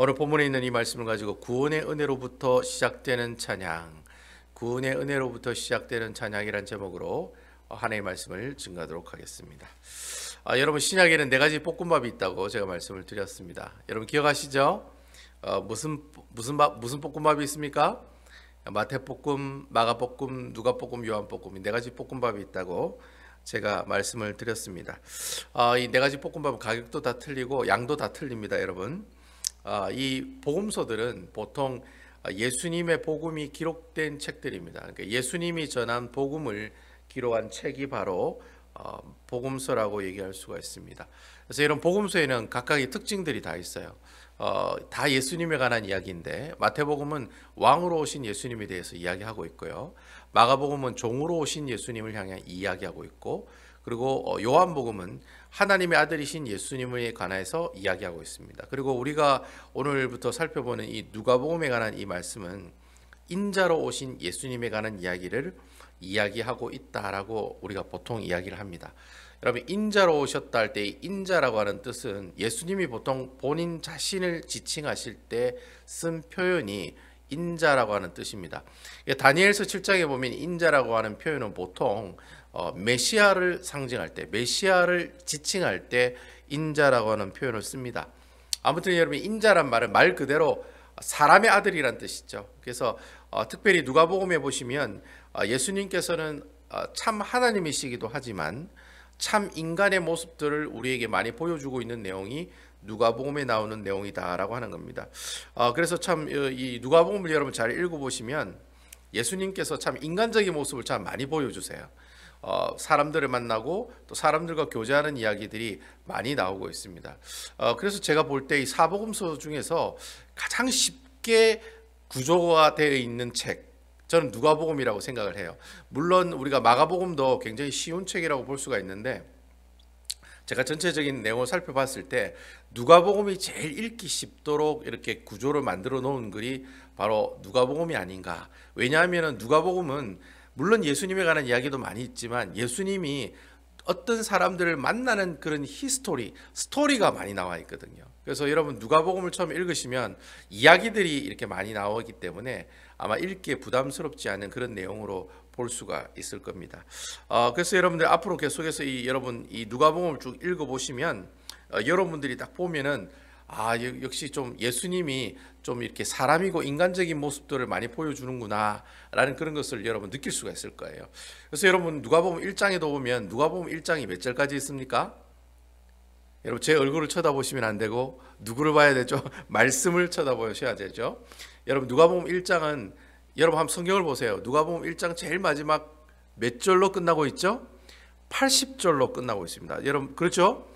오늘 본문에 있는 이 말씀을 가지고 구원의 은혜로부터 시작되는 찬양, 구원의 은혜로부터 시작되는 찬양이란 제목으로 하나님의 말씀을 증거하도록 하겠습니다. 여러분, 신약에는 네 가지 볶음밥이 있다고 제가 말씀을 드렸습니다. 여러분 기억하시죠? 무슨 볶음밥이 있습니까? 마태볶음, 마가볶음, 누가볶음, 요한볶음, 네 가지 볶음밥이 있다고 제가 말씀을 드렸습니다. 이 네 가지 볶음밥은 가격도 다 틀리고 양도 다 틀립니다, 여러분. 이 복음서들은 보통 예수님의 복음이 기록된 책들입니다. 그러니까 예수님이 전한 복음을 기록한 책이 바로 복음서라고 얘기할 수가 있습니다. 그래서 이런 복음서에는 각각의 특징들이 다 있어요. 다 예수님에 관한 이야기인데, 마태복음은 왕으로 오신 예수님에 대해서 이야기하고 있고요. 마가복음은 종으로 오신 예수님을 향해 이야기하고 있고, 그리고 요한복음은 하나님의 아들이신 예수님에 관해서 이야기하고 있습니다. 그리고 우리가 오늘부터 살펴보는 이 누가복음에 관한 이 말씀은 인자로 오신 예수님에 관한 이야기를 이야기하고 있다라고 우리가 보통 이야기를 합니다. 여러분, 인자로 오셨다 할 때 인자라고 하는 뜻은 예수님이 보통 본인 자신을 지칭하실 때 쓴 표현이 인자라고 하는 뜻입니다. 다니엘서 7장에 보면 인자라고 하는 표현은 보통 메시아를 상징할 때, 메시아를 지칭할 때 인자라고 하는 표현을 씁니다. 아무튼 여러분, 인자란 말은 말 그대로 사람의 아들이란 뜻이죠. 그래서 특별히 누가복음에 보시면 예수님께서는 참 하나님이시기도 하지만 참 인간의 모습들을 우리에게 많이 보여주고 있는 내용이 누가복음에 나오는 내용이다라고 하는 겁니다. 그래서 참 이 누가복음을 여러분 잘 읽어보시면 예수님께서 참 인간적인 모습을 참 많이 보여주세요. 사람들을 만나고 또 사람들과 교제하는 이야기들이 많이 나오고 있습니다. 그래서 제가 볼 때 이 사복음서 중에서 가장 쉽게 구조가 되어 있는 책, 저는 누가복음이라고 생각을 해요. 물론 우리가 마가복음도 굉장히 쉬운 책이라고 볼 수가 있는데, 제가 전체적인 내용을 살펴봤을 때 누가복음이 제일 읽기 쉽도록 이렇게 구조를 만들어 놓은 글이 바로 누가복음이 아닌가. 왜냐하면 누가복음은 물론 예수님에 관한 이야기도 많이 있지만 예수님이 어떤 사람들을 만나는 그런 스토리가 많이 나와 있거든요. 그래서 여러분 누가복음을 처음 읽으시면 이야기들이 이렇게 많이 나오기 때문에 아마 읽기에 부담스럽지 않은 그런 내용으로 볼 수가 있을 겁니다. 그래서 여러분들 앞으로 계속해서 여러분 이 누가복음을 쭉 읽어보시면 여러분들이 딱 보면은 역시 좀 예수님이 좀 이렇게 사람이고 인간적인 모습들을 많이 보여주는구나 라는 그런 것을 여러분 느낄 수가 있을 거예요. 그래서 여러분 누가복음 1장에도 보면 누가복음 1장이 몇 절까지 있습니까? 여러분 제 얼굴을 쳐다보시면 안 되고 누구를 봐야 되죠? 말씀을 쳐다보셔야 되죠. 여러분 누가복음 1장은 여러분 한번 성경을 보세요. 누가복음 1장 제일 마지막 몇 절로 끝나고 있죠? 80절로 끝나고 있습니다. 여러분 그렇죠?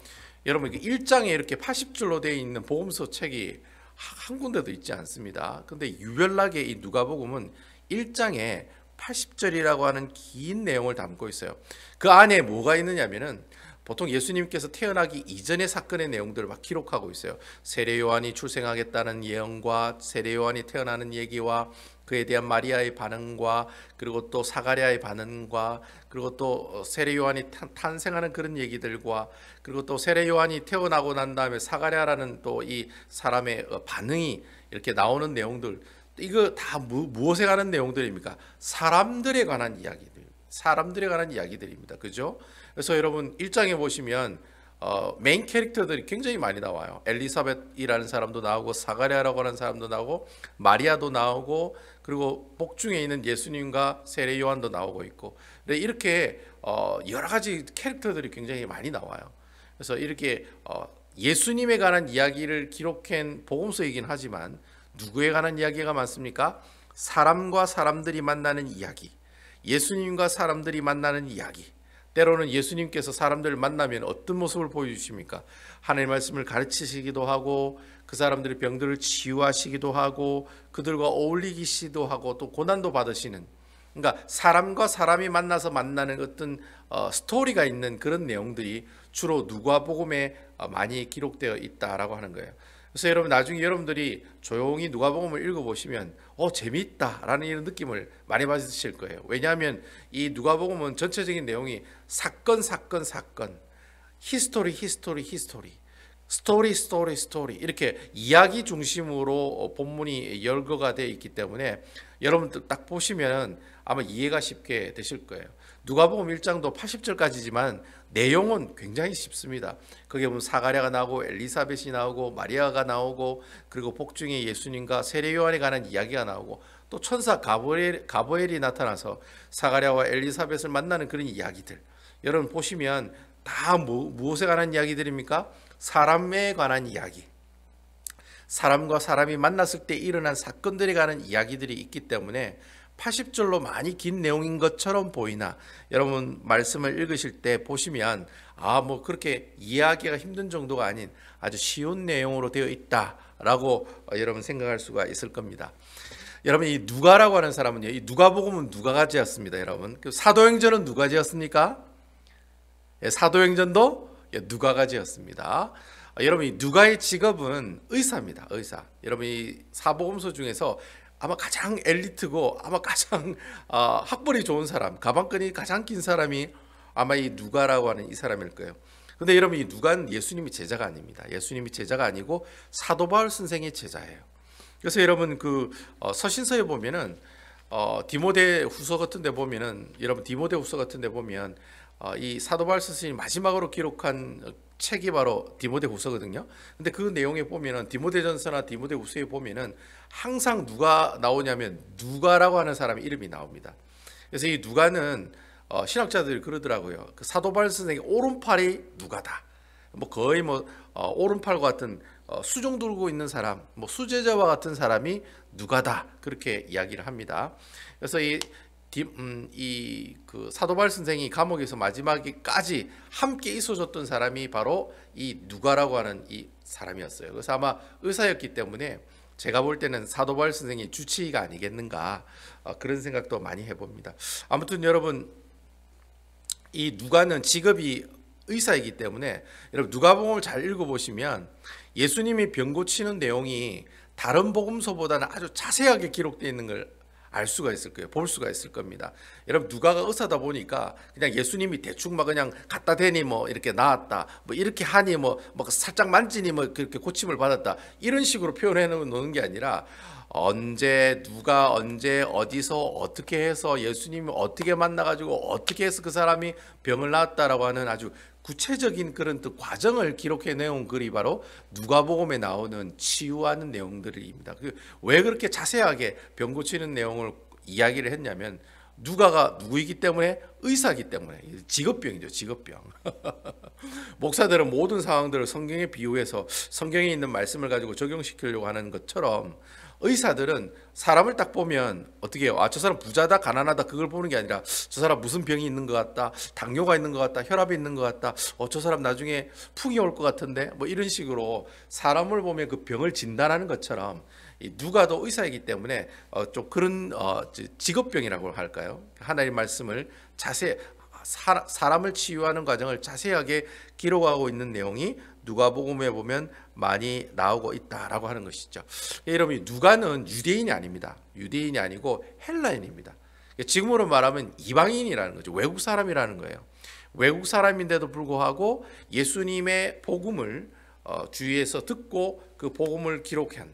여러분 1장에 이렇게 80절로 되어 있는 복음서 책이 한 군데도 있지 않습니다. 근데 유별나게 이 누가복음은 1장에 80절이라고 하는 긴 내용을 담고 있어요. 그 안에 뭐가 있느냐면은 보통 예수님께서 태어나기 이전의 사건의 내용들을 막 기록하고 있어요. 세례 요한이 출생하겠다는 예언과 세례 요한이 태어나는 얘기와 그에 대한 마리아의 반응과 그리고 또 사가랴의 반응과 그리고 또 세례 요한이 탄생하는 그런 얘기들과 그리고 또 세례 요한이 태어나고 난 다음에 사가랴라는 또 이 사람의 반응이 이렇게 나오는 내용들, 이거 다 무엇에 관한 내용들입니까? 사람들에 관한 이야기들입니다. 그죠? 그래서 여러분 1장에 보시면 메인 캐릭터들이 굉장히 많이 나와요. 엘리사벳이라는 사람도 나오고 사가랴라고 하는 사람도 나오고 마리아도 나오고 그리고 복중에 있는 예수님과 세례 요한도 나오고 있고, 이렇게 여러 가지 캐릭터들이 굉장히 많이 나와요. 그래서 이렇게 예수님에 관한 이야기를 기록한 복음서이긴 하지만 누구에 관한 이야기가 많습니까? 사람과 사람들이 만나는 이야기, 예수님과 사람들이 만나는 이야기. 때로는 예수님께서 사람들을 만나면 어떤 모습을 보여주십니까? 하나님의 말씀을 가르치시기도 하고 그 사람들의 병들을 치유하시기도 하고 그들과 어울리시기도 하고 또 고난도 받으시는, 그러니까 사람과 사람이 만나서 만나는 어떤 스토리가 있는 그런 내용들이 주로 누가복음에 많이 기록되어 있다라고 하는 거예요. 그래서 여러분 나중에 여러분들이 조용히 누가복음을 읽어보시면 재미있다라는 이런 느낌을 많이 받으실 거예요. 왜냐하면 이 누가복음은 전체적인 내용이 사건, 히스토리, 스토리 이렇게 이야기 중심으로 본문이 열거가 되어 있기 때문에 여러분들 딱 보시면 아마 이해가 쉽게 되실 거예요. 누가복음 1장도 80절까지지만 내용은 굉장히 쉽습니다. 거기에 보면 사가랴가 나오고 엘리사벳이 나오고 마리아가 나오고 그리고 복중의 예수님과 세례 요한에 관한 이야기가 나오고 또 천사 가브리엘이 나타나서 사가랴와 엘리사벳을 만나는 그런 이야기들 여러분 보시면 다 무엇에 관한 이야기들입니까? 사람에 관한 이야기, 사람과 사람이 만났을 때 일어난 사건들에 관한 이야기들이 있기 때문에 80절로 많이 긴 내용인 것처럼 보이나 여러분 말씀을 읽으실 때 보시면 뭐 그렇게 이해하기가 힘든 정도가 아닌 아주 쉬운 내용으로 되어 있다라고 여러분 생각할 수가 있을 겁니다. 여러분 이 누가라고 하는 사람은요, 이 누가복음은 누가가 지었습니다. 여러분 사도행전은 누가 지었습니까? 사도행전도 누가가 지었습니다. 여러분 이 누가의 직업은 의사입니다. 의사. 여러분 이 사복음서 중에서 아마 가장 엘리트고 아마 가장 학벌이 좋은 사람, 가방끈이 가장 긴 사람이 아마 이 누가라고 하는 이 사람일 거예요. 근데 여러분 이 누가는 예수님이 제자가 아닙니다. 예수님이 제자가 아니고 사도 바울 선생의 제자예요. 그래서 여러분 그 서신서에 보면은 디모데 후서 같은 데 보면은 여러분 디모데 후서 같은 데 보면 이 사도 바울 스승이 마지막으로 기록한 책이 바로 디모데 후서거든요. 근데 그 내용에 보면은 디모데전서나 디모데 후서에 보면은 항상 누가 나오냐면 누가라고 하는 사람의 이름이 나옵니다. 그래서 이 누가는 신학자들이 그러더라고요. 그 사도 바울 선생의 오른팔이 누가다. 뭐 거의 오른팔과 같은 수종 들고 있는 사람, 뭐 수제자와 같은 사람이 누가다 그렇게 이야기를 합니다. 그래서 그 사도 바울 선생이 감옥에서 마지막까지 함께 있어줬던 사람이 바로 이 누가라고 하는 이 사람이었어요. 그래서 아마 의사였기 때문에 제가 볼 때는 사도 바울 선생이 주치의가 아니겠는가 그런 생각도 많이 해봅니다. 아무튼 여러분 이 누가는 직업이 의사이기 때문에 여러분 누가복음을 잘 읽어보시면 예수님이 병 고치는 내용이 다른 복음서보다는 아주 자세하게 기록되어 있는 걸 알 수가 있을 거예요. 볼 수가 있을 겁니다. 여러분 누가가 의사다 보니까 그냥 예수님이 대충 그냥 갖다 대니 이렇게 나았다, 이렇게 하니 살짝 만지니 그렇게 고침을 받았다 이런 식으로 표현해 놓는 게 아니라 언제 누가 언제 어디서 어떻게 해서 예수님이 어떻게 만나가지고 어떻게 해서 그 사람이 병을 나았다라고 하는 아주 구체적인 그런 또 과정을 기록해 내온 글이 바로 누가복음에 나오는 치유하는 내용들입니다. 왜 그렇게 자세하게 병 고치는 내용을 이야기를 했냐면 누가가 누구이기 때문에 의사이기 때문에 직업병이죠. 직업병. 목사들은 모든 상황들을 성경에 비유해서 성경에 있는 말씀을 가지고 적용시키려고 하는 것처럼 의사들은 사람을 딱 보면 어떻게 해요? 저 사람 부자다 가난하다 그걸 보는 게 아니라 저 사람 무슨 병이 있는 것 같다, 당뇨가 있는 것 같다, 혈압이 있는 것 같다, 저 사람 나중에 풍이 올 것 같은데 이런 식으로 사람을 보면 그 병을 진단하는 것처럼 누가도 의사이기 때문에 좀 그런 직업병이라고 할까요? 하나님의 말씀을 사람을 치유하는 과정을 자세하게 기록하고 있는 내용이 누가복음에 보면 많이 나오고 있다라고 하는 것이죠. 여러분 누가는 유대인이 아닙니다. 유대인이 아니고 헬라인입니다. 지금으로 말하면 이방인이라는 거죠. 외국 사람이라는 거예요. 외국 사람인데도 불구하고 예수님의 복음을 주위에서 듣고 그 복음을 기록한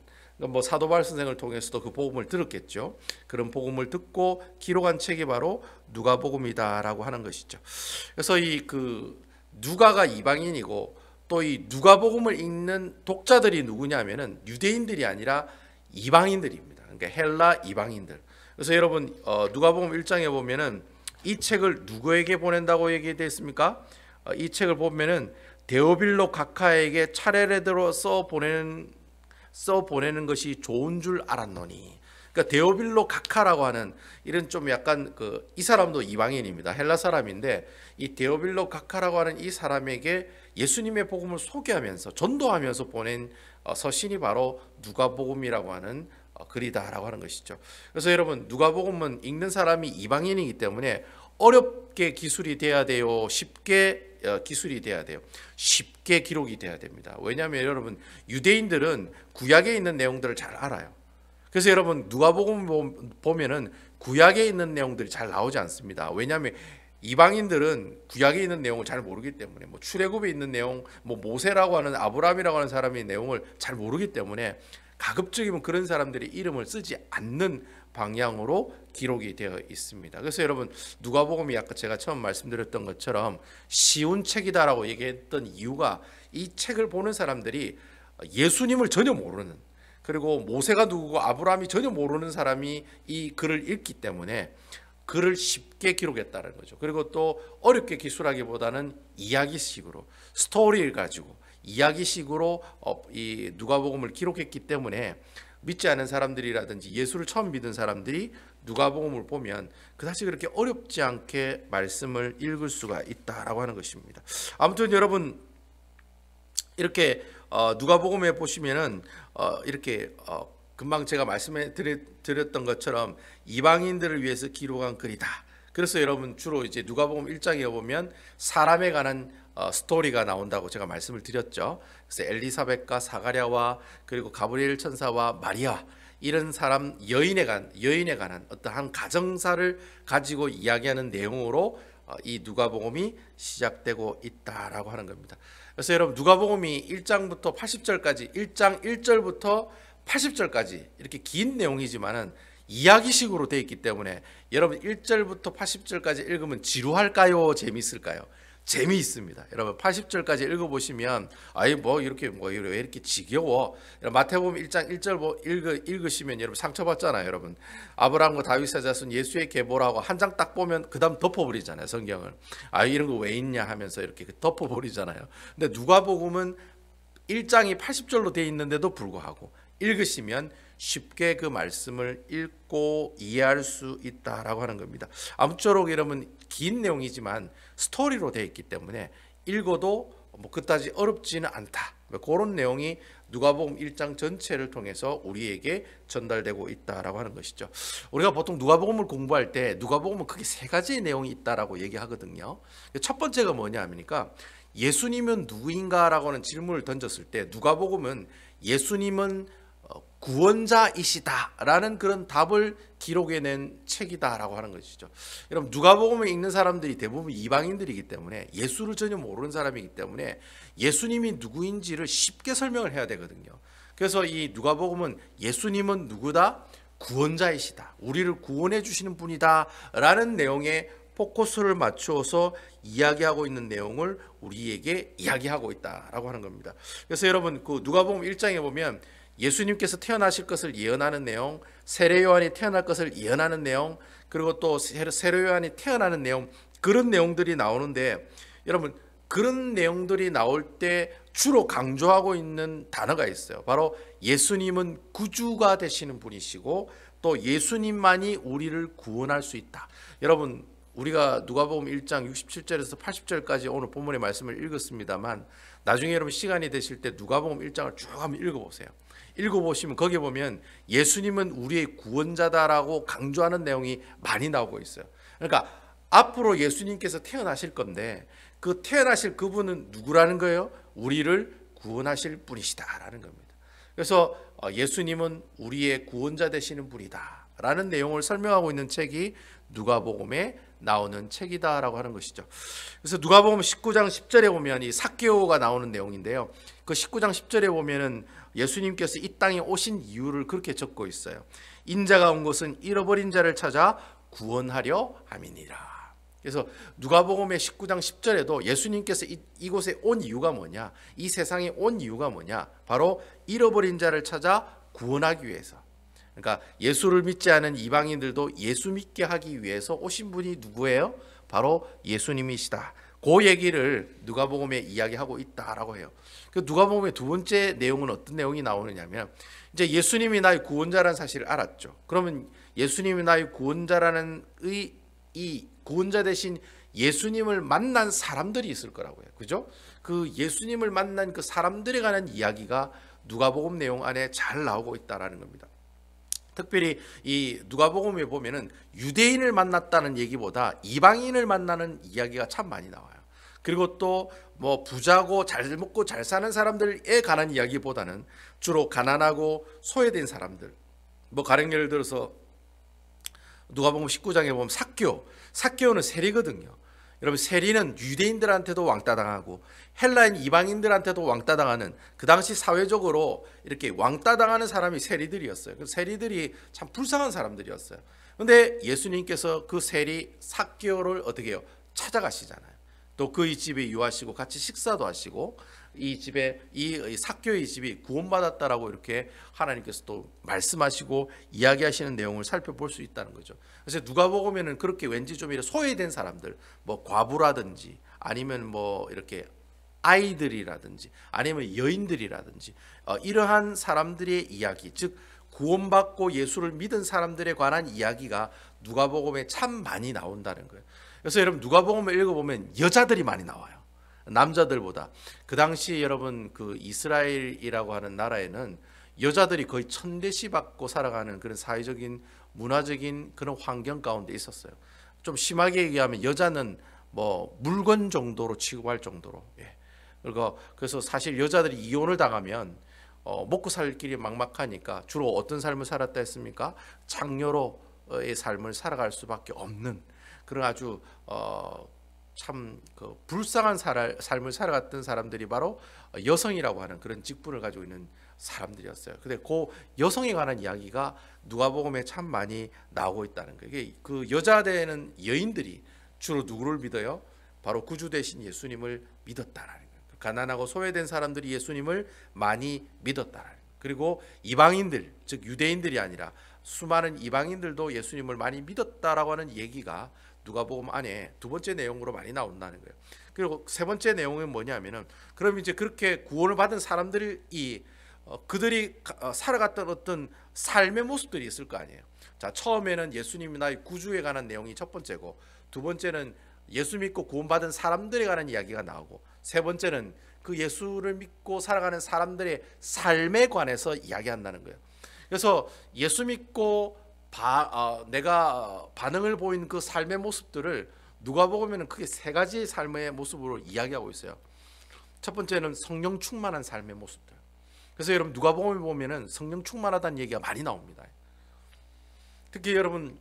사도 바울 선생을 통해서도 그 복음을 들었겠죠. 그런 복음을 듣고 기록한 책이 바로 누가복음이다라고 하는 것이죠. 그래서 누가가 이방인이고 또 이 누가복음을 읽는 독자들이 누구냐면은 유대인들이 아니라 이방인들입니다. 그러니까 헬라 이방인들. 그래서 여러분 누가복음 1장에 보면은 이 책을 누구에게 보낸다고 얘기되어 있습니까? 이 책을 보면은 데오빌로 각하에게 차례대로 써 보내는 것이 좋은 줄 알았노니. 그러니까 데오빌로 각하라고 하는 이런 좀 약간 이 사람도 이방인입니다. 헬라 사람인데 이 데오빌로 각하라고 하는 이 사람에게 예수님의 복음을 소개하면서 전도하면서 보낸 서신이 바로 누가복음이라고 하는 글이다라고 하는 것이죠. 그래서 여러분 누가복음은 읽는 사람이 이방인이기 때문에 어렵게 기술이 돼야 돼요. 쉽게 기술이 돼야 돼요. 쉽게 기록이 돼야 됩니다. 왜냐하면 여러분 유대인들은 구약에 있는 내용들을 잘 알아요. 그래서 여러분 누가복음 보면은 구약에 있는 내용들이 잘 나오지 않습니다. 왜냐하면 이방인들은 구약에 있는 내용을 잘 모르기 때문에, 뭐 출애굽에 있는 내용, 뭐 모세라고 하는 아브라함이라고 하는 사람의 내용을 잘 모르기 때문에 가급적이면 그런 사람들의 이름을 쓰지 않는 방향으로 기록이 되어 있습니다. 그래서 여러분, 누가복음이 아까 제가 처음 말씀드렸던 것처럼 쉬운 책이다라고 얘기했던 이유가, 이 책을 보는 사람들이 예수님을 전혀 모르는, 그리고 모세가 누구고 아브라함이 전혀 모르는 사람이 이 글을 읽기 때문에 글을 쉽게 기록했다는 거죠. 그리고 또 어렵게 기술하기보다는 이야기식으로, 스토리를 가지고 이야기식으로 이 누가복음을 기록했기 때문에 믿지 않은 사람들이라든지 예수를 처음 믿은 사람들이 누가복음을 보면 그다지 그렇게 어렵지 않게 말씀을 읽을 수가 있다라고 하는 것입니다. 아무튼 여러분, 이렇게 누가복음에 보시면은 이렇게 금방 제가 말씀해 드렸던 것처럼 이방인들을 위해서 기록한 글이다. 그래서 여러분, 주로 이제 누가복음 1장에 보면 사람에 관한 스토리가 나온다고 제가 말씀을 드렸죠. 그래서 엘리사벳과 사가랴와 그리고 가브리엘 천사와 마리아, 이런 사람 여인에 관한 어떠한 가정사를 가지고 이야기하는 내용으로 이 누가복음이 시작되고 있다라고 하는 겁니다. 그래서 여러분, 누가복음이 1장부터 80절까지, 1장 1절부터 80절까지 이렇게 긴 내용이지만은 이야기식으로 되어 있기 때문에 여러분 1절부터 80절까지 읽으면 지루할까요? 재미있을까요? 재미있습니다. 여러분 80절까지 읽어보시면 아이 뭐 이렇게 왜 이렇게 지겨워? 마태복음 1장 1절 읽으시면 여러분 상처받잖아요. 여러분 아브라함과 다윗의 자손 예수의 계보라고 한 장 딱 보면 그 다음 덮어버리잖아요. 성경을. 아 이런 거 왜 있냐 하면서 이렇게 덮어버리잖아요. 근데 누가복음은 1장이 80절로 되어 있는데도 불구하고 읽으시면 쉽게 그 말씀을 읽고 이해할 수 있다라고 하는 겁니다. 아무쪼록 여러분 긴 내용이지만 스토리로 되어 있기 때문에 읽어도 뭐 그다지 어렵지는 않다. 그런 내용이 누가복음 1장 전체를 통해서 우리에게 전달되고 있다라고 하는 것이죠. 우리가 보통 누가복음을 공부할 때 누가복음은 크게 세 가지의 내용이 있다라고 얘기하거든요. 첫 번째가 뭐냐 하니까 예수님은 누구인가라고 하는 질문을 던졌을 때 누가복음은 예수님은 구원자이시다라는 그런 답을 기록해낸 책이다라고 하는 것이죠. 여러분 누가복음을 읽는 사람들이 대부분 이방인들이기 때문에 예수를 전혀 모르는 사람이기 때문에 예수님이 누구인지를 쉽게 설명을 해야 되거든요. 그래서 이 누가복음은 예수님은 누구다? 구원자이시다. 우리를 구원해 주시는 분이다 라는 내용에 포커스를 맞추어서 이야기하고 있는 내용을 우리에게 이야기하고 있다라고 하는 겁니다. 그래서 여러분 그 누가복음 1장에 보면 예수님께서 태어나실 것을 예언하는 내용, 세례 요한이 태어날 것을 예언하는 내용, 그리고 또 세례 요한이 태어나는 내용, 그런 내용들이 나오는데 여러분 그런 내용들이 나올 때 주로 강조하고 있는 단어가 있어요. 바로 예수님은 구주가 되시는 분이시고 또 예수님만이 우리를 구원할 수 있다. 여러분 우리가 누가복음 1장 67절에서 80절까지 오늘 본문의 말씀을 읽었습니다만 나중에 여러분 시간이 되실 때 누가복음 1장을 쭉 한번 읽어보세요. 읽어보시면 거기에 보면 예수님은 우리의 구원자다라고 강조하는 내용이 많이 나오고 있어요. 그러니까 앞으로 예수님께서 태어나실 건데 그 태어나실 그분은 누구라는 거예요? 우리를 구원하실 분이시다라는 겁니다. 그래서 예수님은 우리의 구원자 되시는 분이다 라는 내용을 설명하고 있는 책이 누가복음에 나오는 책이다라고 하는 것이죠. 그래서 누가복음 19장 10절에 보면 이 삭개오가 나오는 내용인데요. 그 19장 10절에 보면은 예수님께서 이 땅에 오신 이유를 그렇게 적고 있어요. 인자가 온 것은 잃어버린 자를 찾아 구원하려 함이니라. 그래서 누가복음의 19장 10절에도 예수님께서 이곳에 온 이유가 뭐냐? 이 세상에 온 이유가 뭐냐? 바로 잃어버린 자를 찾아 구원하기 위해서. 그러니까 예수를 믿지 않은 이방인들도 예수 믿게 하기 위해서 오신 분이 누구예요? 바로 예수님이시다. 그 얘기를 누가복음에 이야기하고 있다라고 해요. 그 누가복음의 두 번째 내용은 어떤 내용이 나오느냐면 이제 예수님이 나의 구원자라는 사실을 알았죠. 그러면 예수님이 나의 구원자라는 이 구원자 대신 예수님을 만난 사람들이 있을 거라고요. 그죠? 그 예수님을 만난 그 사람들에 관한 이야기가 누가복음 내용 안에 잘 나오고 있다라는 겁니다. 특별히 이 누가복음에 보면은 유대인을 만났다는 얘기보다 이방인을 만나는 이야기가 참 많이 나와요. 그리고 또 뭐 부자고 잘 먹고 잘 사는 사람들에 관한 이야기보다는 주로 가난하고 소외된 사람들. 뭐 가령 예를 들어서 누가복음 19장에 보면 삭개오는 세리거든요. 여러분 세리는 유대인들한테도 왕따 당하고 헬라인 이방인들한테도 왕따 당하는, 그 당시 사회적으로 이렇게 왕따 당하는 사람이 세리들이었어요. 그 세리들이 참 불쌍한 사람들이었어요. 그런데 예수님께서 그 세리 삭개오를 어떻게 해요? 찾아가시잖아요. 또 그의 집에 유하시고 같이 식사도 하시고, 이 집에 이 삭개오의 집이 구원받았다라고 이렇게 하나님께서 또 말씀하시고 이야기하시는 내용을 살펴볼 수 있다는 거죠. 그래서 누가복음에는 그렇게 왠지 좀 이렇게 소외된 사람들, 뭐 과부라든지 아니면 뭐 이렇게 아이들이라든지 아니면 여인들이라든지 이러한 사람들의 이야기, 즉 구원받고 예수를 믿은 사람들에 관한 이야기가 누가복음에 참 많이 나온다는 거예요. 그래서 여러분 누가복음을 읽어보면 여자들이 많이 나와요. 남자들보다. 그 당시 여러분 그 이스라엘이라고 하는 나라에는 여자들이 거의 천대시 받고 살아가는 그런 사회적인 문화적인 그런 환경 가운데 있었어요. 좀 심하게 얘기하면 여자는 뭐 물건 정도로 취급할 정도로. 예. 그래서 사실 여자들이 이혼을 당하면 먹고 살 길이 막막하니까 주로 어떤 삶을 살았다 했습니까? 장녀로의 삶을 살아갈 수밖에 없는 그런 아주 참 그 불쌍한 삶을 살아갔던 사람들이 바로 여성이라고 하는 그런 직분을 가지고 있는 사람들이었어요. 근데 그 여성에 관한 이야기가 누가복음에 참 많이 나오고 있다는 거예요. 이게 그 여자 되는 여인들이 주로 누구를 믿어요? 바로 구주 되신 예수님을 믿었다라는 거예요. 가난하고 소외된 사람들이 예수님을 많이 믿었다라는 거예요. 그리고 이방인들, 즉 유대인들이 아니라 수많은 이방인들도 예수님을 많이 믿었다라고 하는 얘기가 누가복음 안에 두 번째 내용으로 많이 나온다는 거예요. 그리고 세 번째 내용은 뭐냐면은, 그럼 이제 그렇게 구원을 받은 사람들이 그들이 살아갔던 어떤 삶의 모습들이 있을 거 아니에요. 자, 처음에는 예수님이 나의 구주에 관한 내용이 첫 번째고, 두 번째는 예수 믿고 구원받은 사람들에 관한 이야기가 나오고, 세 번째는 그 예수를 믿고 살아가는 사람들의 삶에 관해서 이야기한다는 거예요. 그래서 예수 믿고 내가 반응을 보인 그 삶의 모습들을 누가복음에는 크게 세 가지의 삶의 모습으로 이야기하고 있어요. 첫 번째는 성령 충만한 삶의 모습들. 그래서 여러분 누가복음에 보면은 성령 충만하다는 얘기가 많이 나옵니다. 특히 여러분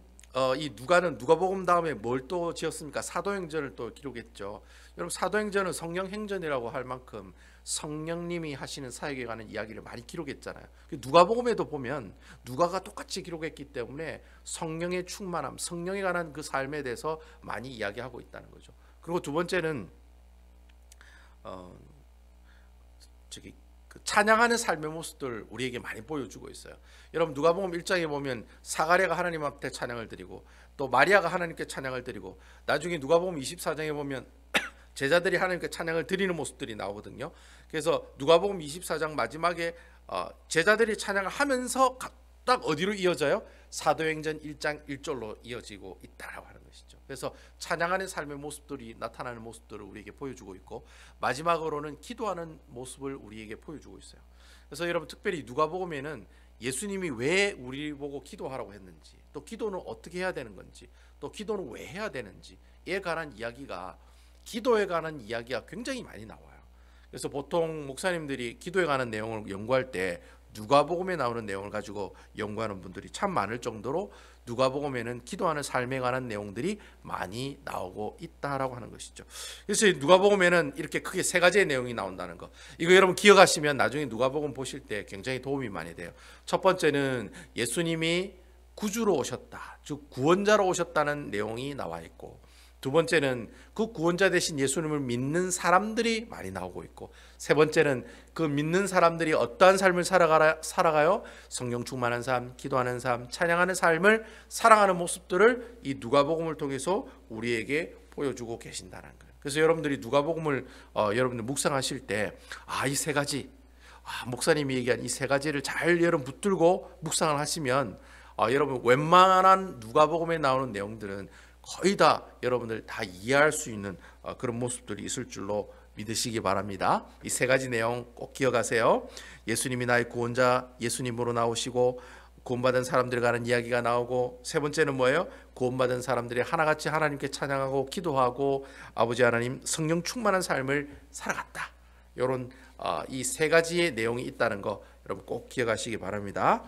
이 누가복음 다음에 뭘 또 지었습니까? 사도행전을 또 기록했죠. 여러분 사도행전은 성령행전이라고 할 만큼 성령님이 하시는 사역에 관한 이야기를 많이 기록했잖아요. 누가복음에도 보면 누가가 똑같이 기록했기 때문에 성령의 충만함, 성령에 관한 그 삶에 대해서 많이 이야기하고 있다는 거죠. 그리고 두 번째는 그 찬양하는 삶의 모습들 우리에게 많이 보여주고 있어요. 여러분 누가복음 1장에 보면 사가랴가 하나님 앞에 찬양을 드리고, 또 마리아가 하나님께 찬양을 드리고, 나중에 누가복음 24장에 보면 제자들이 하나님께 찬양을 드리는 모습들이 나오거든요. 그래서 누가복음 24장 마지막에 제자들이 찬양을 하면서 딱 어디로 이어져요? 사도행전 1장 1절로 이어지고 있다라고 하는 것이죠. 그래서 찬양하는 삶의 모습들이 나타나는 모습들을 우리에게 보여주고 있고, 마지막으로는 기도하는 모습을 우리에게 보여주고 있어요. 그래서 여러분 특별히 누가복음에는 예수님이 왜 우리 보고 기도하라고 했는지, 또 기도는 어떻게 해야 되는 건지, 또 기도는 왜 해야 되는지에 관한 이야기가, 기도에 관한 이야기가 굉장히 많이 나와요. 그래서 보통 목사님들이 기도에 관한 내용을 연구할 때 누가복음에 나오는 내용을 가지고 연구하는 분들이 참 많을 정도로 누가복음에는 기도하는 삶에 관한 내용들이 많이 나오고 있다라고 하는 것이죠. 그래서 누가복음에는 이렇게 크게 세 가지의 내용이 나온다는 거, 이거 여러분 기억하시면 나중에 누가복음 보실 때 굉장히 도움이 많이 돼요. 첫 번째는 예수님이 구주로 오셨다, 즉 구원자로 오셨다는 내용이 나와 있고, 두 번째는 그 구원자 되신 예수님을 믿는 사람들이 많이 나오고 있고, 세 번째는 그 믿는 사람들이 어떠한 삶을 살아가요? 성령 충만한 삶, 기도하는 삶, 찬양하는 삶을 살아가는 모습들을 이 누가복음을 통해서 우리에게 보여주고 계신다는 거예요. 그래서 여러분들이 누가복음을 여러분들 묵상하실 때 이 세 가지, 목사님이 얘기한 이 세 가지를 잘 여러분 붙들고 묵상을 하시면 여러분 웬만한 누가복음에 나오는 내용들은 거의 다 여러분들 다 이해할 수 있는 그런 모습들이 있을 줄로 믿으시기 바랍니다. 이 세 가지 내용 꼭 기억하세요. 예수님이 나의 구원자, 예수님으로 나오시고 구원받은 사람들에 관한 이야기가 나오고, 세 번째는 뭐예요? 구원받은 사람들이 하나같이 하나님께 찬양하고 기도하고 아버지 하나님 성령 충만한 삶을 살아갔다. 이런 이 세 가지의 내용이 있다는 거 여러분 꼭 기억하시기 바랍니다.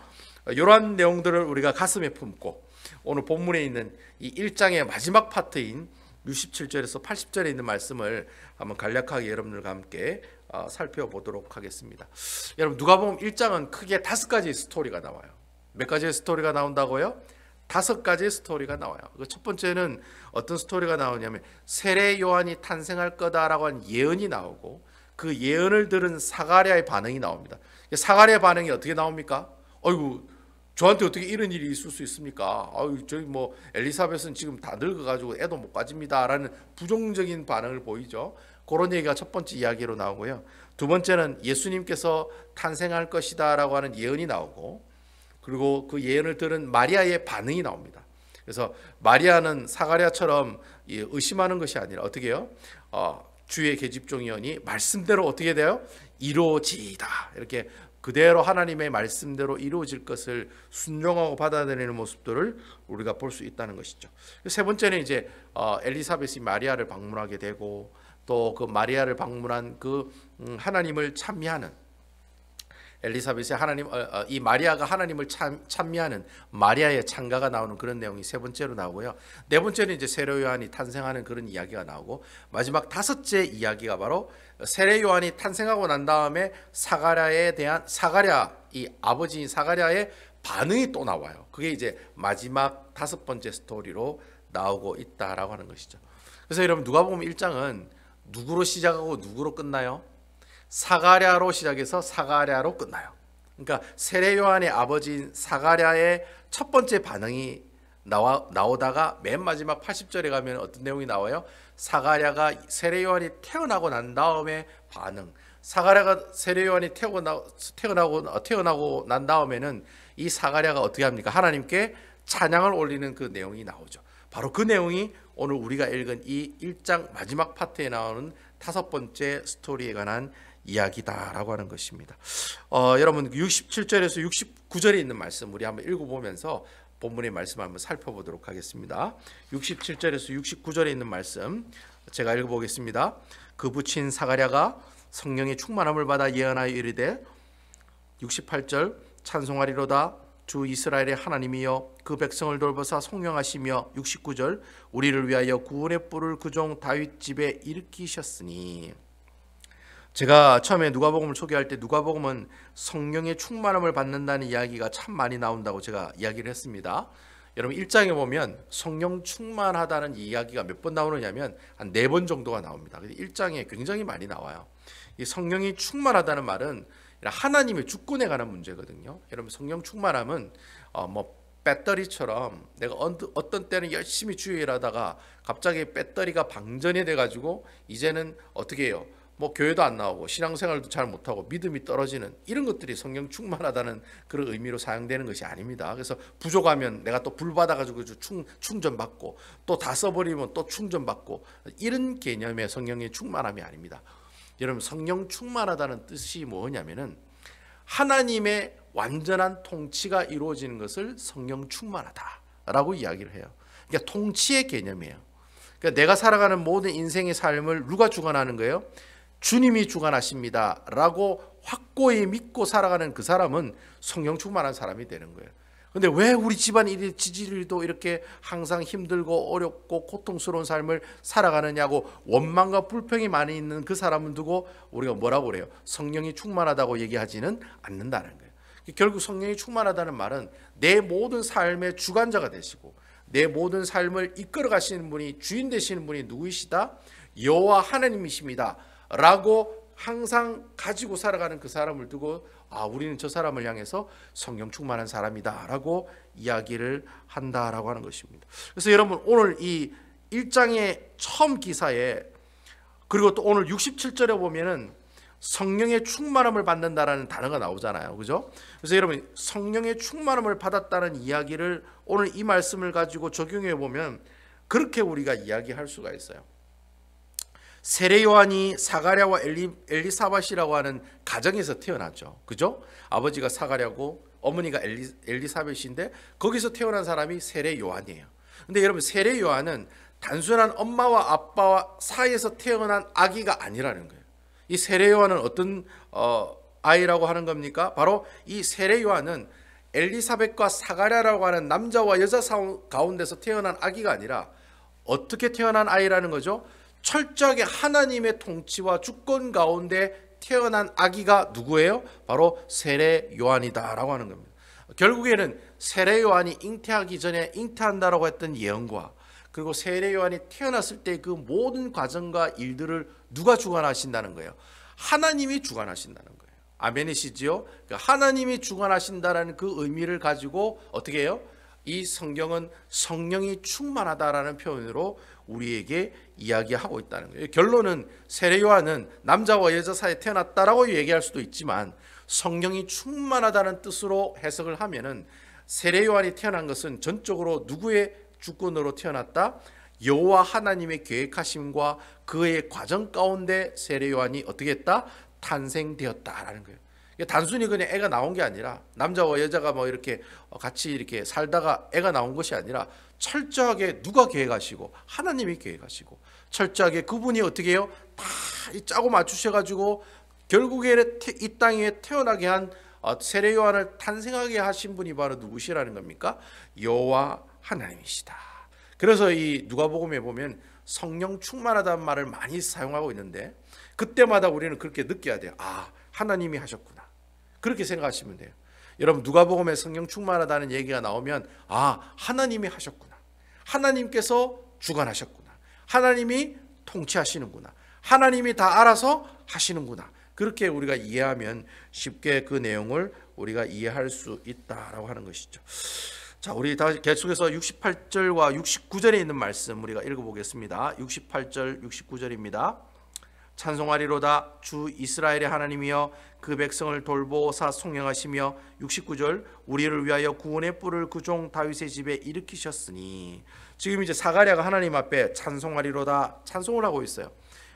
이러한 내용들을 우리가 가슴에 품고 오늘 본문에 있는 이 1장의 마지막 파트인 67절에서 80절에 있는 말씀을 한번 간략하게 여러분들과 함께 살펴보도록 하겠습니다. 여러분 누가복음 1장은 크게 5가지의 스토리가 나와요. 몇 가지의 스토리가 나온다고요? 5가지의 스토리가 나와요. 첫 번째는 어떤 스토리가 나오냐면 세례 요한이 탄생할 거다라고 하는 예언이 나오고 그 예언을 들은 사가랴의 반응이 나옵니다. 사가랴의 반응이 어떻게 나옵니까? 어이구 저한테 어떻게 이런 일이 있을 수 있습니까? 아유 저희 뭐 엘리사벳은 지금 다 늙어가지고 애도 못 가집니다라는 부정적인 반응을 보이죠. 그런 얘기가 첫 번째 이야기로 나오고요. 두 번째는 예수님께서 탄생할 것이다라고 하는 예언이 나오고 그리고 그 예언을 들은 마리아의 반응이 나옵니다. 그래서 마리아는 사가랴처럼 의심하는 것이 아니라 어떻게 해요? 주의 계집종이오니 말씀대로 어떻게 돼요? 이루어지이다. 이렇게 그대로 하나님의 말씀대로 이루어질 것을 순종하고 받아들이는 모습들을 우리가 볼 수 있다는 것이죠. 세 번째는 이제 엘리사벳이 마리아를 방문하게 되고 또 그 마리아를 방문한 그 하나님을 찬미하는 엘리사벳이 이 마리아가 하나님을 찬미하는 마리아의 찬가가 나오는 그런 내용이 세 번째로 나오고요. 네 번째는 이제 세례 요한이 탄생하는 그런 이야기가 나오고 마지막 다섯째 이야기가 바로 세례 요한이 탄생하고 난 다음에 사가랴에 대한 사가랴 이 아버지인 사가랴의 반응이 또 나와요. 그게 이제 마지막 5번째 스토리로 나오고 있다라고 하는 것이죠. 그래서 여러분 누가복음 1장은 누구로 시작하고 누구로 끝나요? 사가랴로 시작해서 사가랴로 끝나요. 그러니까 세례 요한의 아버지인 사가랴의 첫 번째 반응이 나오다가 맨 마지막 80절에 가면 어떤 내용이 나와요? 사가랴가 세례 요한이 태어나고 난 다음에 반응. 사가랴가 세례 요한이 태어나고 난 다음에는 이 사가랴가 어떻게 합니까? 하나님께 찬양을 올리는 그 내용이 나오죠. 바로 그 내용이 오늘 우리가 읽은 이 1장 마지막 파트에 나오는 5번째 스토리에 관한 이야기다라고 하는 것입니다. 여러분 67절에서 69절에 있는 말씀 우리 한번 읽어보면서 본문의 말씀을 한번 살펴보도록 하겠습니다. 67절에서 69절에 있는 말씀 제가 읽어보겠습니다. 그 부친 사가랴가 성령의 충만함을 받아 예언하여 이르되 68절 찬송하리로다 주 이스라엘의 하나님이여 그 백성을 돌보사 성령하시며 69절 우리를 위하여 구원의 뿔을 그 종 다윗 집에 일으키셨으니 제가 처음에 누가복음을 소개할 때 누가복음은 성령의 충만함을 받는다는 이야기가 참 많이 나온다고 제가 이야기를 했습니다. 여러분 1장에 보면 성령 충만하다는 이야기가 몇 번 나오느냐면 한 4번 정도가 나옵니다. 1장에 굉장히 많이 나와요. 이 성령이 충만하다는 말은 하나님의 주권에 관한 문제거든요. 여러분 성령 충만함은 배터리처럼 내가 어떤 때는 열심히 주일하다가 갑자기 배터리가 방전이 돼가지고 이제는 어떻게 해요? 교회도 안 나오고 신앙생활도 잘 못하고 믿음이 떨어지는 이런 것들이 성령 충만하다는 그런 의미로 사용되는 것이 아닙니다. 그래서 부족하면 내가 또 불 받아가지고 충전받고 또 다 써버리면 또 충전받고 이런 개념의 성령의 충만함이 아닙니다. 여러분 성령 충만하다는 뜻이 뭐냐면은 하나님의 완전한 통치가 이루어지는 것을 성령 충만하다라고 이야기를 해요. 그러니까 통치의 개념이에요. 그러니까 내가 살아가는 모든 인생의 삶을 누가 주관하는 거예요? 주님이 주관하십니다 라고 확고히 믿고 살아가는 그 사람은 성령 충만한 사람이 되는 거예요. 근데 왜 우리 집안 지지율도 이렇게 항상 힘들고 어렵고 고통스러운 삶을 살아가느냐고 원망과 불평이 많이 있는 그 사람을 두고 우리가 뭐라고 그래요? 성령이 충만하다고 얘기하지는 않는다는 거예요. 결국 성령이 충만하다는 말은 내 모든 삶의 주관자가 되시고 내 모든 삶을 이끌어 가시는 분이 주인 되시는 분이 누구이시다? 여호와 하나님이십니다 라고 항상 가지고 살아가는 그 사람을 두고 우리는 저 사람을 향해서 성령 충만한 사람이다 라고 이야기를 한다라고 하는 것입니다. 그래서 여러분 오늘 이 1장의 처음 기사에 그리고 또 오늘 67절에 보면은 성령의 충만함을 받는다라는 단어가 나오잖아요. 그죠? 그래서 여러분 성령의 충만함을 받았다는 이야기를 오늘 이 말씀을 가지고 적용해 보면 그렇게 우리가 이야기할 수가 있어요. 세례 요한이 사가랴와 엘리사벳이라고 하는 가정에서 태어났죠. 그죠? 아버지가 사가랴고 어머니가 엘리사벳인데 거기서 태어난 사람이 세례 요한이에요. 근데 여러분 세례 요한은 단순한 엄마와 아빠와 사이에서 태어난 아기가 아니라는 거예요. 이 세례 요한은 어떤 아이라고 하는 겁니까? 바로 이 세례 요한은 엘리사벳과 사가랴라고 하는 남자와 여자 가운데서 태어난 아기가 아니라 어떻게 태어난 아이라는 거죠? 철저하게 하나님의 통치와 주권 가운데 태어난 아기가 누구예요? 바로 세례 요한이다라고 하는 겁니다. 결국에는 세례 요한이 잉태하기 전에 잉태한다라고 했던 예언과 그리고 세례 요한이 태어났을 때 그 모든 과정과 일들을 누가 주관하신다는 거예요? 하나님이 주관하신다는 거예요. 아멘이시지요? 하나님이 주관하신다라는 그 의미를 가지고 어떻게 해요? 이 성경은 성령이 충만하다라는 표현으로 우리에게 이야기하고 있다는 거예요. 결론은 세례 요한은 남자와 여자 사이에 태어났다라고 얘기할 수도 있지만 성령이 충만하다는 뜻으로 해석을 하면은 세례 요한이 태어난 것은 전적으로 누구의 주권으로 태어났다? 여호와 하나님의 계획하심과 그의 과정 가운데 세례 요한이 어떻게 했다? 탄생되었다라는 거예요. 단순히 그냥 애가 나온 게 아니라 남자와 여자가 뭐 이렇게 같이 이렇게 살다가 애가 나온 것이 아니라 철저하게 누가 계획하시고 하나님이 계획하시고 철저하게 그분이 어떻게 해요? 다 짜고 맞추셔가지고 결국에는 이 땅에 태어나게 한 세례 요한을 탄생하게 하신 분이 바로 누구시라는 겁니까? 여호와 하나님이시다. 그래서 이 누가복음에 보면 성령 충만하다는 말을 많이 사용하고 있는데 그때마다 우리는 그렇게 느껴야 돼요. 아, 하나님이 하셨구나. 그렇게 생각하시면 돼요. 여러분 누가복음에 성령 충만하다는 얘기가 나오면 아, 하나님이 하셨구나. 하나님께서 주관하셨구나. 하나님이 통치하시는구나. 하나님이 다 알아서 하시는구나. 그렇게 우리가 이해하면 쉽게 그 내용을 우리가 이해할 수 있다라고 하는 것이죠. 자, 우리 다시 계속해서 68절과 69절에 있는 말씀 우리가 읽어보겠습니다. 68절, 69절입니다. 찬송하리로다 주 이스라엘의 하나님이여 그 백성을 돌보사 송영하시며 69절 우리를 위하여 구원의 뿔을 그 종 다윗의 집에 일으키셨으니 지금 이제 사가랴가 하나님 앞에 찬송하리로다 찬송을 하고 있어요.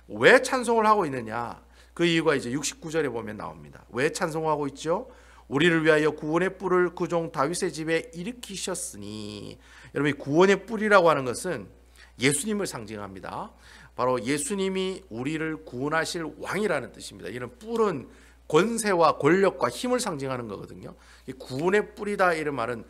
왜 찬송을 하고 있느냐? 그 이유가 이제 69절에 보면 나옵니다. 왜 찬송하고 있죠? 우리를 위하여 구원의 뿔을 그 종 다윗의 집에 일으키셨으니 여러분 구원의 뿔이라고 하는 것은 예수님을 상징합니다. 바로 예수님이 우리를 구원하실 왕이라는 뜻입니다. 이런 뿔은 권세와 권력과 힘을 상징하는 거거든요. 구원의 뿔이다 이런 말은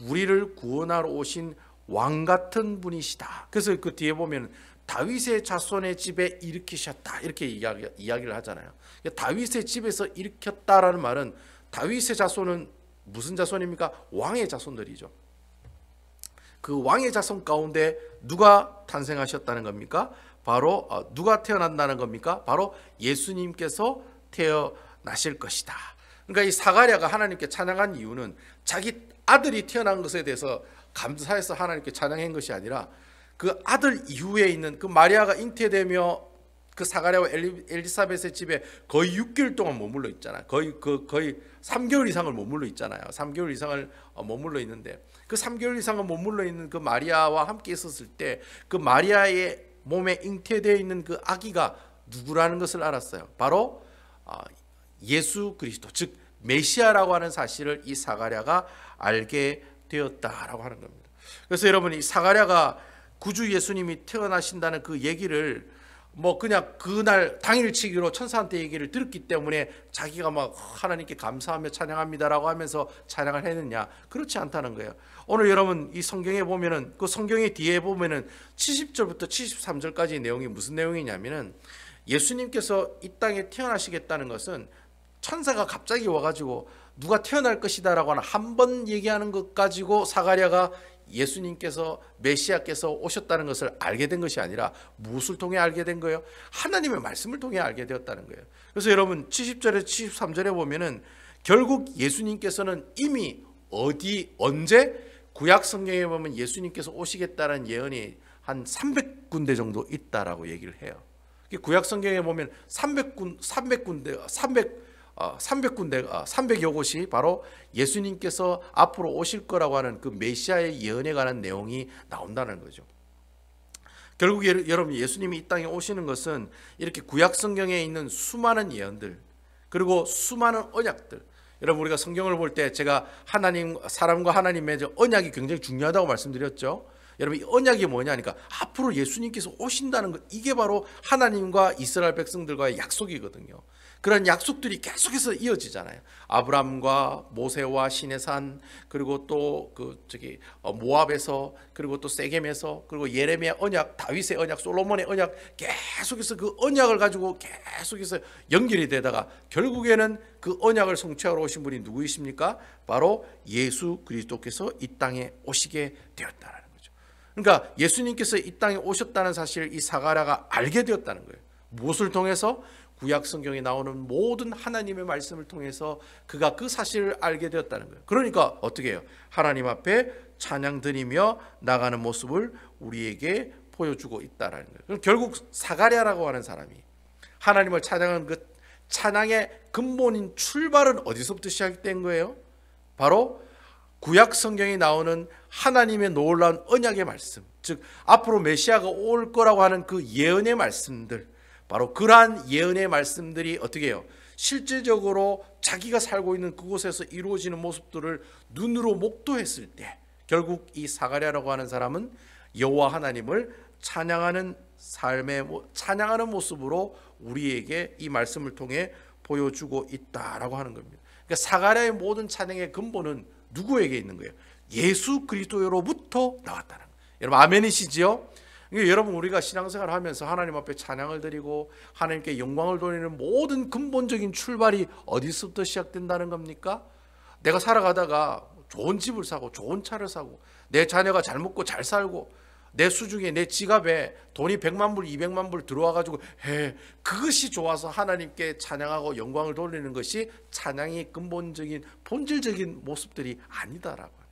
우리를 구원하러 오신 왕 같은 분이시다. 그래서 그 뒤에 보면 다윗의 자손의 집에 일으키셨다 이렇게 이야기를 하잖아요. 다윗의 집에서 일으켰다라는 말은 다윗의 자손은 무슨 자손입니까? 왕의 자손들이죠. 그 왕의 자손 가운데 누가 탄생하셨다는 겁니까? 바로 누가 태어난다는 겁니까? 바로 예수님께서 태어나실 것이다. 그러니까 이 사가랴가 하나님께 찬양한 이유는 자기 아들이 태어난 것에 대해서 감사해서 하나님께 찬양한 것이 아니라 그 아들 이후에 있는 그 마리아가 잉태되며 그 사가랴와 엘리사벳의 집에 거의 6개월 동안 머물러 있잖아요. 거의 3개월 이상을 머물러 있잖아요. 3개월 이상을 머물러 있는데 그 3개월 이상을 머물러 있는 그 마리아와 함께 있었을 때 그 마리아의 몸에 잉태되어 있는 그 아기가 누구라는 것을 알았어요. 바로 예수 그리스도 즉 메시아라고 하는 사실을 이 사가랴가 알게 되었다라고 하는 겁니다. 그래서 여러분 이 사가랴가 구주 예수님이 태어나신다는 그 얘기를 뭐 그냥 그날 당일치기로 천사한테 얘기를 들었기 때문에 자기가 막 하나님께 감사하며 찬양합니다라고 하면서 찬양을 했느냐? 그렇지 않다는 거예요. 오늘 여러분 이 성경에 보면은 그 성경의 뒤에 보면은 70절부터 73절까지 내용이 무슨 내용이냐면은 예수님께서 이 땅에 태어나시겠다는 것은 천사가 갑자기 와가지고 누가 태어날 것이다라고 하는 한 번 얘기하는 것 가지고 사가랴가 예수님께서 메시아께서 오셨다는 것을 알게 된 것이 아니라 무엇을 통해 알게 된 거예요? 하나님의 말씀을 통해 알게 되었다는 거예요. 그래서 여러분 70절에 73절에 보면은 결국 예수님께서는 이미 언제 구약 성경에 보면 예수님께서 오시겠다는 예언이 한 300군데 정도 있다라고 얘기를 해요. 구약 성경에 보면 300여 곳이 바로 예수님께서 앞으로 오실 거라고 하는 그 메시아의 예언에 관한 내용이 나온다는 거죠. 결국 여러분 예수님이 이 땅에 오시는 것은 이렇게 구약 성경에 있는 수많은 예언들 그리고 수많은 언약들 여러분 우리가 성경을 볼 때 제가 사람과 하나님의 언약이 굉장히 중요하다고 말씀드렸죠. 여러분 이 언약이 뭐냐니까 앞으로 예수님께서 오신다는 것, 이게 바로 하나님과 이스라엘 백성들과의 약속이거든요. 그런 약속들이 계속해서 이어지잖아요. 아브람과 모세와 시내산, 그리고 또 모압에서, 그리고 또 세겜에서, 그리고 예레미야 언약, 다윗의 언약, 솔로몬의 언약, 계속해서 그 언약을 가지고 계속해서 연결이 되다가 결국에는 그 언약을 성취하러 오신 분이 누구이십니까? 바로 예수 그리스도께서 이 땅에 오시게 되었다는 거죠. 그러니까 예수님께서 이 땅에 오셨다는 사실을 이 사가랴가 알게 되었다는 거예요. 무엇을 통해서? 구약 성경에 나오는 모든 하나님의 말씀을 통해서 그가 그 사실을 알게 되었다는 거예요. 그러니까 어떻게 해요? 하나님 앞에 찬양 드리며 나가는 모습을 우리에게 보여주고 있다라는 거예요. 그럼 결국 사가랴라고 하는 사람이 하나님을 찬양하는 그 찬양의 근본인 출발은 어디서부터 시작된 거예요? 바로 구약 성경에 나오는 하나님의 놀라운 언약의 말씀, 즉 앞으로 메시아가 올 거라고 하는 그 예언의 말씀들, 바로 그러한 예언의 말씀들이 어떻게 해요? 실제적으로 자기가 살고 있는 그곳에서 이루어지는 모습들을 눈으로 목도했을 때 결국 이 사가랴라고 하는 사람은 여호와 하나님을 찬양하는 삶의 찬양하는 모습으로 우리에게 이 말씀을 통해 보여주고 있다라고 하는 겁니다. 그러니까 사가랴의 모든 찬양의 근본은 누구에게 있는 거예요? 예수 그리스도로부터 나왔다는 거예요. 여러분 아멘이시지요? 여러분 우리가 신앙생활을 하면서 하나님 앞에 찬양을 드리고 하나님께 영광을 돌리는 모든 근본적인 출발이 어디서부터 시작된다는 겁니까? 내가 살아가다가 좋은 집을 사고 좋은 차를 사고 내 자녀가 잘 먹고 잘 살고 내 수중에 내 지갑에 돈이 100만 불 200만 불 들어와가지고 그것이 좋아서 하나님께 찬양하고 영광을 돌리는 것이 찬양의 근본적인 본질적인 모습들이 아니다라고.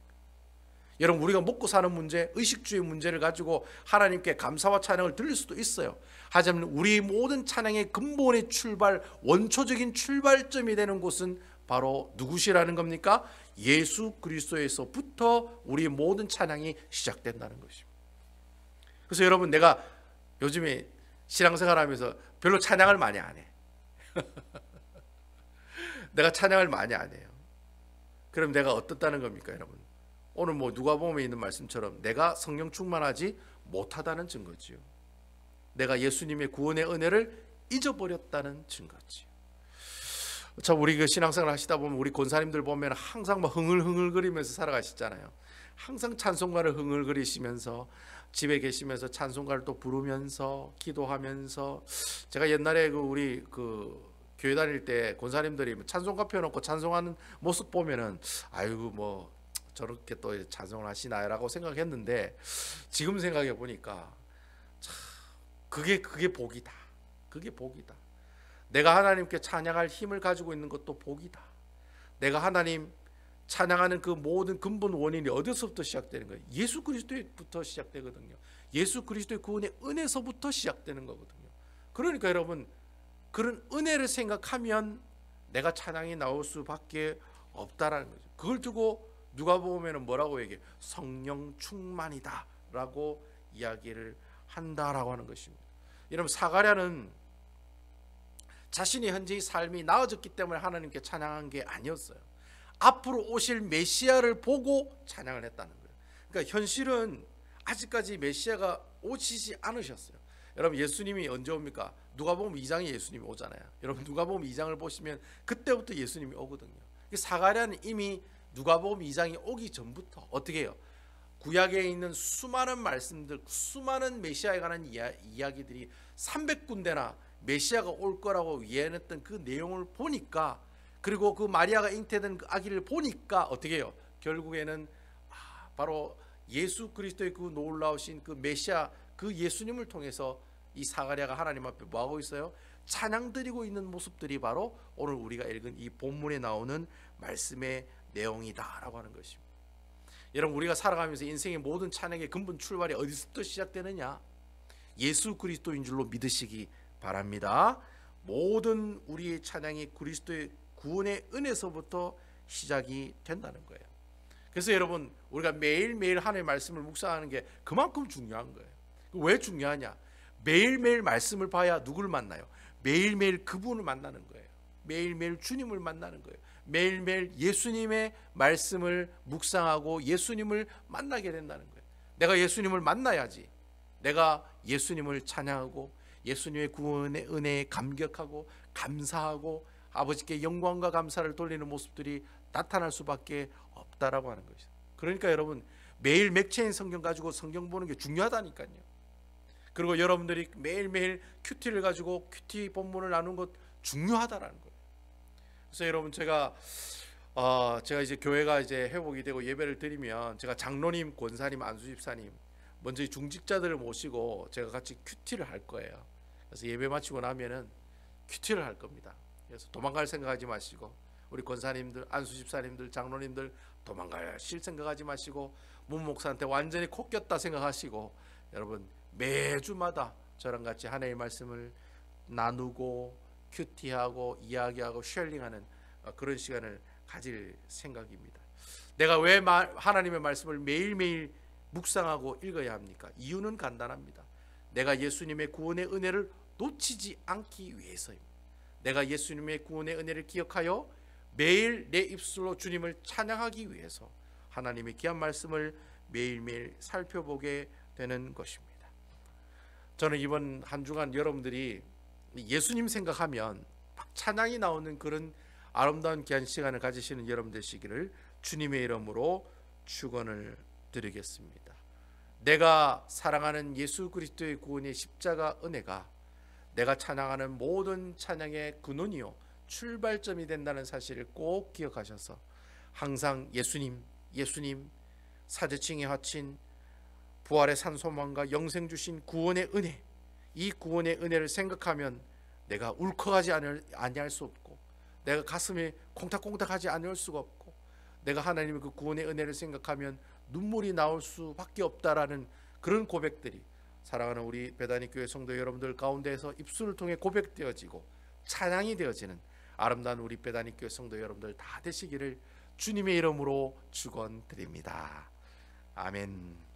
여러분 우리가 먹고 사는 문제, 의식주의 문제를 가지고 하나님께 감사와 찬양을 드릴 수도 있어요. 하지만 우리 모든 찬양의 근본의 출발, 원초적인 출발점이 되는 곳은 바로 누구시라는 겁니까? 예수 그리스도에서부터 우리 모든 찬양이 시작된다는 것입니다. 그래서 여러분 내가 요즘에 신앙생활하면서 별로 찬양을 많이 안 해. 내가 찬양을 많이 안 해요. 그럼 내가 어떻다는 겁니까 여러분? 오늘 누가복음에 있는 말씀처럼 내가 성령 충만하지 못하다는 증거지요. 내가 예수님의 구원의 은혜를 잊어버렸다는 증거지요. 참 우리 그 신앙생활 하시다 보면 우리 권사님들 보면 항상 흥얼흥얼거리면서 살아가시잖아요. 항상 찬송가를 흥얼거리시면서 집에 계시면서 찬송가를 또 부르면서 기도하면서, 제가 옛날에 우리 교회 다닐 때 권사님들이 찬송가 펴놓고 찬송하는 모습 보면은 아이고 저렇게 또 찬송을 하시나요라고 생각했는데 지금 생각해 보니까 참 그게 복이다. 그게 복이다. 내가 하나님께 찬양할 힘을 가지고 있는 것도 복이다. 내가 하나님 찬양하는 그 모든 근본 원인이 어디서부터 시작되는 거예요? 예수 그리스도부터 시작되거든요. 예수 그리스도의 구원의 은혜서부터 시작되는 거거든요. 그러니까 여러분 그런 은혜를 생각하면 내가 찬양이 나올 수밖에 없다라는 거죠. 그걸 두고 누가복음에는 뭐라고 얘기해요? 성령 충만이다 라고 이야기를 한다라고 하는 것입니다. 여러분 사가랴는 자신이 현재의 삶이 나아졌기 때문에 하나님께 찬양한 게 아니었어요. 앞으로 오실 메시아를 보고 찬양을 했다는 거예요. 그러니까 현실은 아직까지 메시아가 오시지 않으셨어요. 여러분 예수님이 언제 옵니까? 누가복음 2장에 예수님이 오잖아요. 여러분 누가복음 2장을 보시면 그때부터 예수님이 오거든요. 사가랴는 이미 누가복음 2장이 오기 전부터 어떻게 해요? 구약에 있는 수많은 말씀들, 수많은 메시아에 관한 이야기들이 300군데나 메시아가 올 거라고 예언했던 그 내용을 보니까, 그리고 그 마리아가 잉태된 그 아기를 보니까 어떻게 해요? 결국에는 바로 예수 그리스도의 그 놀라우신 그 메시아, 그 예수님을 통해서 이 사가랴가 하나님 앞에 뭐하고 있어요? 찬양 드리고 있는 모습들이 바로 오늘 우리가 읽은 이 본문에 나오는 말씀의 내용이다라고 하는 것입니다. 여러분 우리가 살아가면서 인생의 모든 찬양의 근본 출발이 어디서부터 시작되느냐? 예수 그리스도인 줄로 믿으시기 바랍니다. 모든 우리의 찬양이 그리스도의 구원의 은혜서부터 시작이 된다는 거예요. 그래서 여러분 우리가 매일매일 하나님의 말씀을 묵상하는 게 그만큼 중요한 거예요. 왜 중요하냐? 매일매일 말씀을 봐야 누구를 만나요? 매일매일 그분을 만나는 거예요. 매일매일 주님을 만나는 거예요. 매일매일 예수님의 말씀을 묵상하고 예수님을 만나게 된다는 거예요. 내가 예수님을 만나야지. 내가 예수님을 찬양하고 예수님의 구원의 은혜에 감격하고 감사하고 아버지께 영광과 감사를 돌리는 모습들이 나타날 수밖에 없다라고 하는 것이죠. 그러니까 여러분, 매일 맥체인 성경 가지고 성경 보는 게 중요하다니까요. 그리고 여러분들이 매일매일 큐티를 가지고 큐티 본문을 나누는 것 중요하다라는 거예요. 그래서 여러분, 제가 이제 교회가 이제 회복이 되고 예배를 드리면 제가 장로님, 권사님, 안수집사님 먼저 중직자들을 모시고 제가 같이 큐티를 할 거예요. 그래서 예배 마치고 나면은 큐티를 할 겁니다. 그래서 도망갈 생각하지 마시고, 우리 권사님들, 안수집사님들, 장로님들 도망가실 생각하지 마시고, 문 목사한테 완전히 코 꼈다 생각하시고, 여러분 매주마다 저랑 같이 하나님의 말씀을 나누고 큐티하고 이야기하고 쉐어링하는 그런 시간을 가질 생각입니다. 내가 왜 하나님의 말씀을 매일매일 묵상하고 읽어야 합니까? 이유는 간단합니다. 내가 예수님의 구원의 은혜를 놓치지 않기 위해서입니다. 내가 예수님의 구원의 은혜를 기억하여 매일 내 입술로 주님을 찬양하기 위해서 하나님의 귀한 말씀을 매일매일 살펴보게 되는 것입니다. 저는 이번 한 주간 여러분들이 예수님 생각하면 막 찬양이 나오는 그런 아름다운 귀한 시간을 가지시는 여러분 되시기를 주님의 이름으로 축원을 드리겠습니다. 내가 사랑하는 예수 그리스도의 구원의 십자가 은혜가 내가 찬양하는 모든 찬양의 근원이요 출발점이 된다는 사실을 꼭 기억하셔서 항상 예수님, 사대층에 화친 부활의 산소망과 영생 주신 구원의 은혜, 이 구원의 은혜를 생각하면 내가 울컥하지 아니할 수 없고, 내가 가슴이 콩닥콩닥하지 않을 수가 없고, 내가 하나님의 그 구원의 은혜를 생각하면 눈물이 나올 수밖에 없다라는 그런 고백들이 사랑하는 우리 베다니 교회 성도 여러분들 가운데에서 입술을 통해 고백되어지고 찬양이 되어지는 아름다운 우리 베다니 교회 성도 여러분들 다 되시기를 주님의 이름으로 축원드립니다. 아멘.